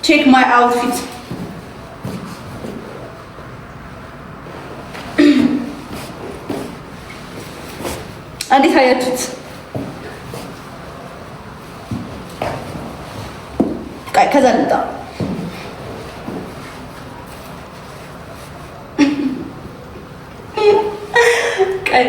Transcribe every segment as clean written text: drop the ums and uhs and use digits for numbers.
check my outfit. እንዴት አያችሁት? ከዛ ልጣ ቀይ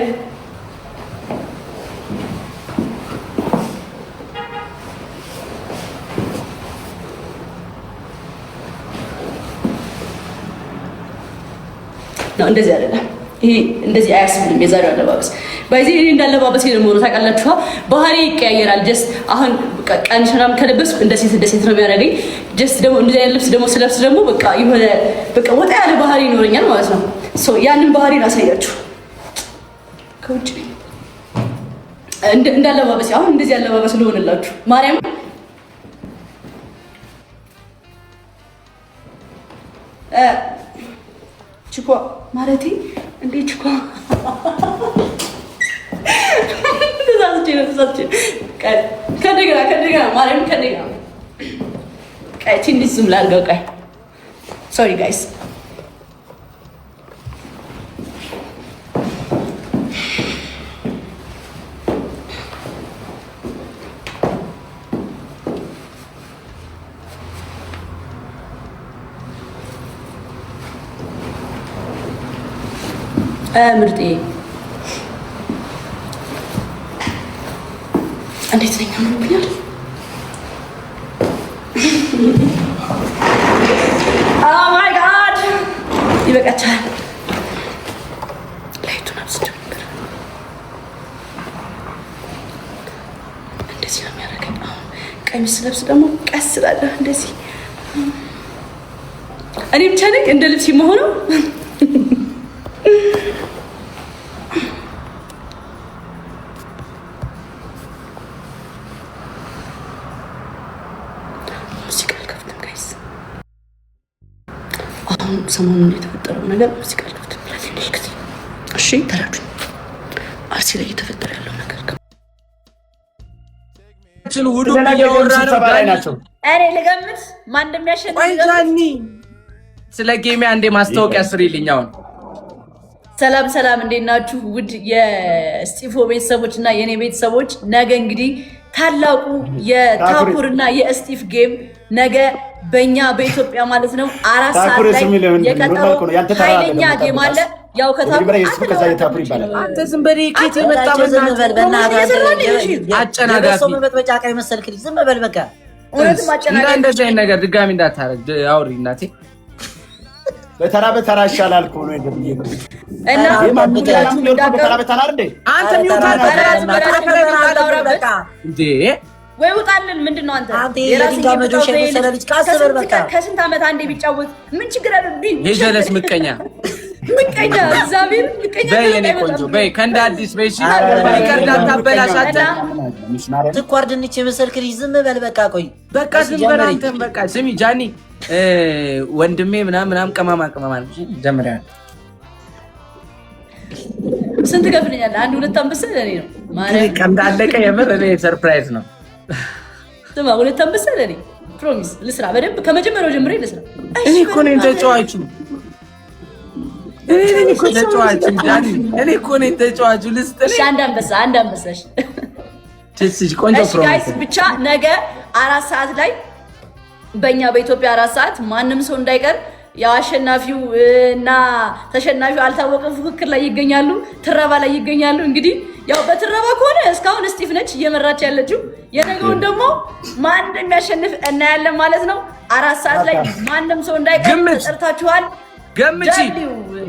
ነው እንደዚህ አይደለም። ይሄ እንደዚህ አያስብልም። የዛሬው አለባበስ ባይዚ እኔ እንዳለባበስ ነው ሞሮ ታውቃላችሁ። ባህሪ ይቀያየራል። ጀስት አሁን ቀን ሸራም ከለበስኩ እንደ ሴት ነው የሚያደርገኝ። ጀስት ደግሞ እንደዚህ አይነት ልብስ ደግሞ ስለብስ ደግሞ በቃ የሆነ በቃ ወጣ ያለ ባህሪ ይኖረኛል ማለት ነው። ሶ ያንን ባህሪ ላሳያችሁ። ከውጭ እንዳለባበስ አሁን እንደዚህ አለባበስ ልሆንላችሁ ማርያም ችኳ ማለቴ እንዴ ችኳ ከደገና ማርያም ከደገና ቀይ ትንሽ ዝም ላድርገው። ቀይ ሶሪ ጋይስ ምርጥ እንዴት ነኝ አምሮብኛል። ኦ ማይ ጋድ ይበቃቻል። ላይቱን አብስቼው ነበር። እንደዚህ ነው የሚያደርገኝ። ቀሚስ ስለብስ ደግሞ ቀስ እላለሁ እንደዚህ። እኔ ብቻ ነኝ እንደ ልብስ የምሆነው። ሰሞኑን የተፈጠረው ነገር ሙዚቃ አልከፍትም ብላ ትንሽ ጊዜ እሺ ተረዱኝ። አርሲ ላይ እየተፈጠረ ያለው ነገር ሁሉ እያወራ ነው። እኔ ልገምት ማን እንደሚያሸንፍ። ቆይ ጃኒ ስለ ጌሜ አንዴ ማስታወቂያ ስሪልኝ። አሁን ሰላም እንዴት ናችሁ? ውድ የስጢፎ ቤተሰቦች እና የኔ ቤተሰቦች ነገ እንግዲህ ታላቁ የታኩርና የስጢፍ ጌም ነገ በእኛ በኢትዮጵያ ማለት ነው 4 ሰዓት ላይ የቀጠሮ ኃይለኛ ጌም አለ። ያው ከታኩር አንተ ዝም በል ከት የመጣ አጨናጋፊ በቃ ቀይ መሰልክ ዝም በል በቃ እውነትም አጨናጋፊ እንደዚህ አይነት ነገር ድጋሚ እንዳታረግ አውሪ እናቴ። በተራ ይሻላል እኮ ነው እንደዚህ እና በተራ አይደል አንተ ሚውታል በቃ እንዴ ወይ ውጣልን። ምንድነው አንተ የራስህ ጋመጆሽ የሰለልጅ ካሰበር በቃ ከስንት ዓመት አንዴ ቢጫወት ምን ችግር አለ? የጀለስ ምቀኛ እግዚአብሔር ምቀኛ በየኔ ቆንጆ በይ ከእንደ አዲስ በይ እሺ። ይቀርዳ ታበላሻተ ትኳር ድንች የመሰልክ ዝም በል በቃ ቆይ በቃ ዝም በል አንተም በቃ ስሚ ጃኒ ወንድሜ ምናምን ቅመማ ጀምሪያ ስንት ከፍለኛለህ? አንድ ሁለት አንበሳ ለኔ ነው ማለት እንዳለቀ የምር እኔ ሰርፕራይዝ ነው። ስማ ሁለት አንበሳ ለኔ ፕሮሚስ ልስራ በደንብ ከመጀመሪያው ጀምሬ ልስራ። እኔ እኮ ነኝ ተጫዋቹ። እኔ እኮ ተጫዋቹ ጃኒ እኔ እኮ ነኝ ተጫዋቹ። ልስጥልኝ አንድ አንበሳ ትስጅ ቆንጆ ፕሮሚስ ጋይስ። ብቻ ነገ 4 ሰዓት ላይ በእኛ በኢትዮጵያ 4 ሰዓት ማንም ሰው እንዳይቀር። ያው አሸናፊው እና ተሸናፊው አልታወቀም ፉክክር ላይ ይገኛሉ፣ ትረባ ላይ ይገኛሉ። እንግዲህ ያው በትረባ ከሆነ እስካሁን ስቲፍ ነች እየመራች ያለችው። የነገውን ደግሞ ማን እንደሚያሸንፍ እናያለን ማለት ነው። 4 ሰዓት ላይ ማንም ሰው እንዳይቀር ተጠርታችኋል። ገምቺ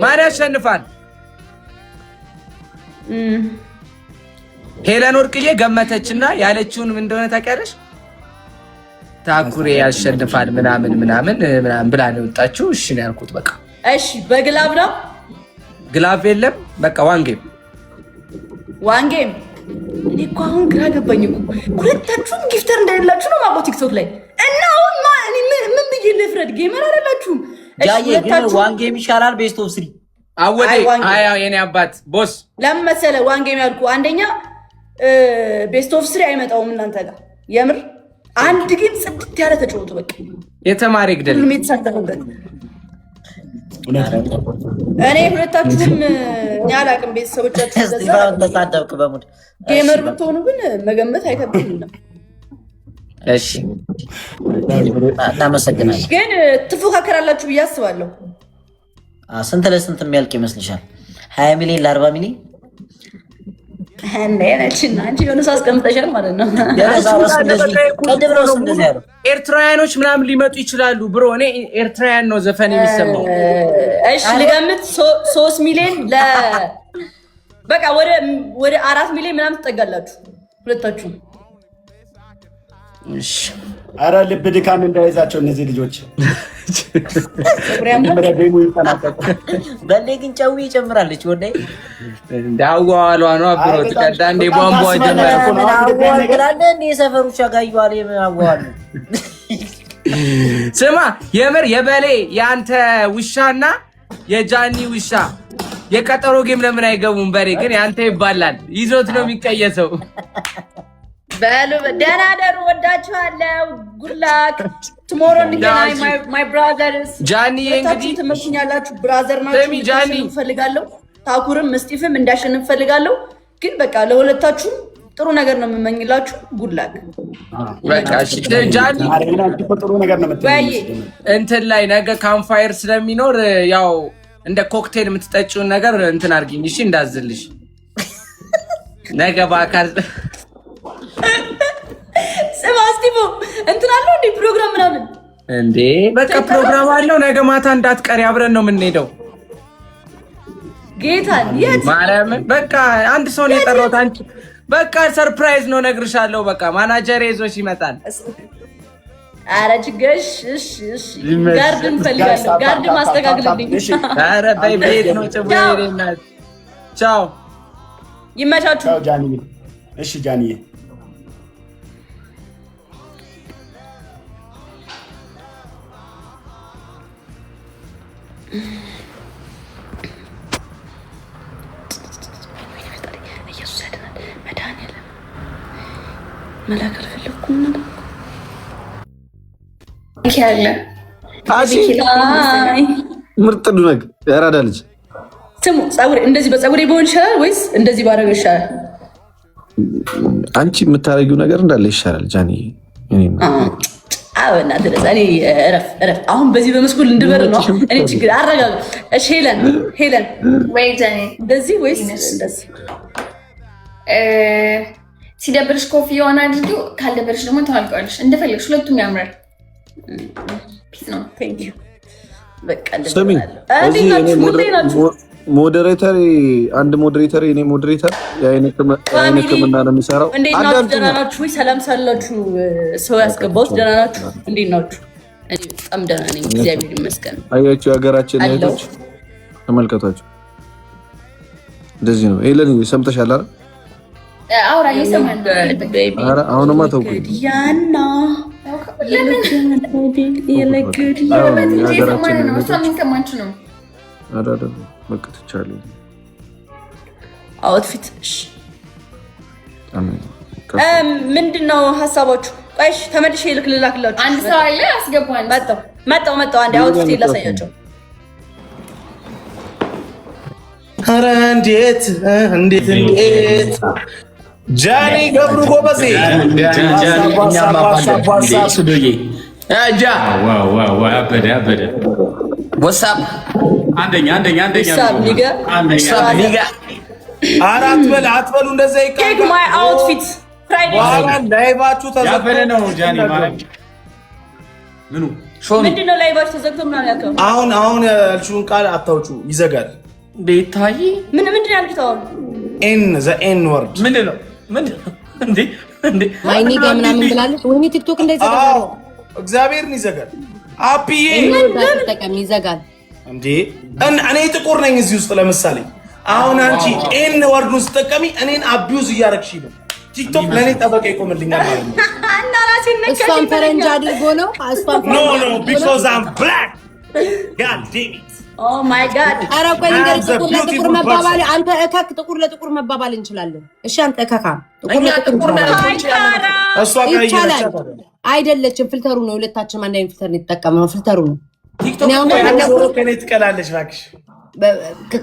ማን ያሸንፋል? ሄለን ወርቅዬ ገመተችና ያለችውን ምን እንደሆነ ታውቂያለሽ? ታኩሬ ያሸንፋል ምናምን ብላ ነው የወጣችው። እሺ ነው ያልኩት በቃ እሺ። በግላብ ነው ግላብ የለም በቃ ዋን ጌም። እኔ እኮ አሁን ግራ ገባኝ እኮ ሁለታችሁም ጊፍተር እንደሌላችሁ ነው ማቆ ቲክቶክ ላይ እና አሁን ምን ብዬ ልፍረድ? ጌመር አይደላችሁም። ግን ዋን ጌም ይሻላል ቤስት ኦፍ 3 አወዴ አያ የኔ አባት ቦስ ለምን መሰለህ ዋን ጌም ያልኩ? አንደኛ ቤስት ኦፍ 3 አይመጣውም እናንተ ጋር የምር አንድ ግን ጽድት ያለ ተጫወቱ። በቃ የተማረ ይግደል። ሁሉም የተሳተፈበት እኔ ሁለታችሁም እኔ አላውቅም። ቤተሰቦቻችሁ ተሳደብክ በሙድ ጌመር ብትሆኑ ግን መገመት አይከብድም ነው። እሺ እናመሰግናለን። ግን ትፎካከራላችሁ ብዬ አስባለሁ። ስንት ለስንት የሚያልቅ ይመስልሻል? 20 ሚሊዮን ለ40 ሚሊዮን አንቺ የሆነ ሰው አስቀምጠሻል ማለት ነው። ኤርትራውያኖች ምናምን ሊመጡ ይችላሉ ብሮ። እኔ ኤርትራውያን ነው ዘፈን የሚሰማው። እሺ ልገምት 3 ሚሊዮን በቃ ወደ 4 ሚሊዮን ምናምን ትጠጋላችሁ ሁለታችሁ። እሺ አረ ልብ ድካም እንዳይዛቸው እነዚህ ልጆች። በሌ ግን ጨው ይጨምራለች ወዳይ እንዳዋዋሏ ነው አብሮ ተቀዳ እንደ ቧንቧ ጀመረ አዋዋላለ እንደ ሰፈሩ ሻጋዩዋል የማዋዋሉ። ስማ የምር የበሌ ያንተ ውሻና የጃኒ ውሻ የቀጠሮ ጌም ለምን አይገቡም? በሬ ግን ያንተ ይባላል ይዞት ነው የሚቀየሰው። በሉ ደህና ደሩ። ወዳችኋለሁ። ጉድ ላክ ቱሞሮ እንገናኝ ማይ ብራዘርስ። ጃኒ እንግዲህ ትመስኛላችሁ። ብራዘር ናችሁ። ጃኒ ፈልጋለሁ። ታኩርም ስቲፍም እንዳሸንፍ ፈልጋለሁ። ግን በቃ ለሁለታችሁ ጥሩ ነገር ነው የምመኝላችሁ። ጉድ ላክ በቃ እሺ። ጃኒ ጥሩ ነገር ነው የምትመኝ። እንትን ላይ ነገ ካምፋየር ስለሚኖር ያው እንደ ኮክቴል የምትጠጪውን ነገር እንትን አድርጊኝ እሺ፣ እንዳዝልሽ ነገ በአካል ስማ ስቲፎ እንትን አለው እንዴ ፕሮግራም ምናምን እንዴ? በቃ ፕሮግራም አለው። ነገ ማታ እንዳትቀሪ አብረን ነው የምንሄደው። ጌታን የት ማርያምን በቃ አንድ ሰው ነው የጠራሁት። አንቺ በቃ ሰርፕራይዝ ነው ነግርሻለሁ። በቃ ማናጀር ይዞሽ ይመጣል። ኧረ ችግርሽ እሺ እሺ። ጋርድን ፈልጋለሁ። ጋርድ ማስተካክልልኝ። ኧረ በይ ቤት ነው ጭቡ ይሄናል። ቻው ይመቻችሁ። ቻው ጃኒ። እሺ ጃኒዬ መላክ አልፈለኩም ነው ምርጥ ዱነግ ያራዳ ልጅ ስሙ። ጸጉሬ እንደዚህ በጸጉሬ ቢሆን ይሻላል ወይስ እንደዚህ ባደረገው ይሻላል? አንቺ የምታረጊው ነገር እንዳለ ይሻላል ጃኒ። አወና ተረዛኔ እረፍ። አሁን በዚህ በመስኮል እንድበር ነው እኔ ችግር አረጋጋ። እሺ ሄለን ወይ ጃኒ እንደዚህ ወይስ እንደዚህ? ሲደብርሽ ኮፍያውን አድርጊው፣ ካልደበርሽ ደግሞ ተዋልቀዋለሽ። እንደፈለግሽ ሁለቱም ያምራል። ፒስ ነው። ቴንክ ዩ በቃ ስሚ፣ ሞዴሬተር አንድ ሞዴሬተር የኔ ሞዴሬተር የአይን ሕክምና ነው የሚሰራው። እንዴት ናችሁ? ደህና ናችሁ ወይ? ሰላም ሳላችሁ ሰው ያስገባሁት ደህና ናችሁ? እንዴት ናችሁ? እኔ በጣም ደህና ነኝ፣ እግዚአብሔር ይመስገን። አያችሁ የሀገራችን እህቶች ተመልከቷቸው። እንደዚህ ነው። ሄለን ሰምተሻል አይደል? አውራ እየሰማን ነው። ኧረ አሁንማ ተውኩኝ። ያና በቃ ትቻለሁ። አውትፊት ምንድን ነው ሀሳባችሁ? ቆይ ተመልሼ ልላክላችሁ። አንድ ሰው አለ አስገባን። መጣሁ። አንድ አውትፊት ላሳያቸው። ኧረ እንዴት ጃኒ ገብሩ ጎበዜ አበደ ወሳብ አንደኛ አትበሉ እንደዛ ኬክ ማይ አውትፊት ላይቫችሁ ያበደ ነው። ጃኒ ማለት ምኑ ምንድን ነው? ላይቫችሁ ተዘግቶ ምናምን ያልከው አሁን ያልሽውን ቃል አታውጩ፣ ይዘጋል። ቤታይ ምንድን ነው ያልኩት? አሁን ኤን ወርድ ምንድን ነው እንዴ? ማይኒ ጋር ምናምን ብላለች። ወይኔ ቲክቶክ እንዳይዘጋ እግዚአብሔርን ይዘጋል። አፒዬ ተጠቀም ይዘጋል እንዴ? እኔ ጥቁር ነኝ እዚህ ውስጥ ለምሳሌ አሁን አንቺ ኤን ወርዱን ስትጠቀሚ እኔን አቢዩዝ እያደረግሽ ነው። ቲክቶክ ለእኔ ጠበቃ ይቆምልኛል ማለት ነው። እሷን ፈረንጅ አድርጎ ነው። ኖ ቢኮዝ አም ብላክ ጋድ ዴም ኢት ኦ ማይ ጋድ ኧረ ቆይ እንግዲህ ጥቁር ለጥቁር መባባል አንተ እከክ ጥቁር ለጥቁር መባባል እንችላለን። እሺ አንተ እከካ ጥቁር ለጥቁር እሷ ጋር ይቻላል አይደለችም። ፊልተሩ ነው ሁለታችን አንድ አይነት ፊልተር ነው የተጠቀመው ፊልተሩ ነው። ቲክቶክ ነው ከኔ ትቀላለሽ እባክሽ።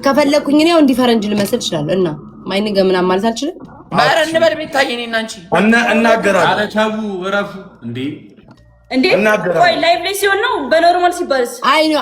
ከፈለኩኝ ነው እንዲፈረንጅ ልመስል ይችላል እና ማይን ገምና ማለት አልችልም። ማረ እንበል ቤታዬ እኔና አንቺ እናገራለን። አረ ተው እረፉ እንዴ እንዴ ቆይ ላይቭ ላይ ሲሆን ነው በኖርማል ሲባልስ አይ ነው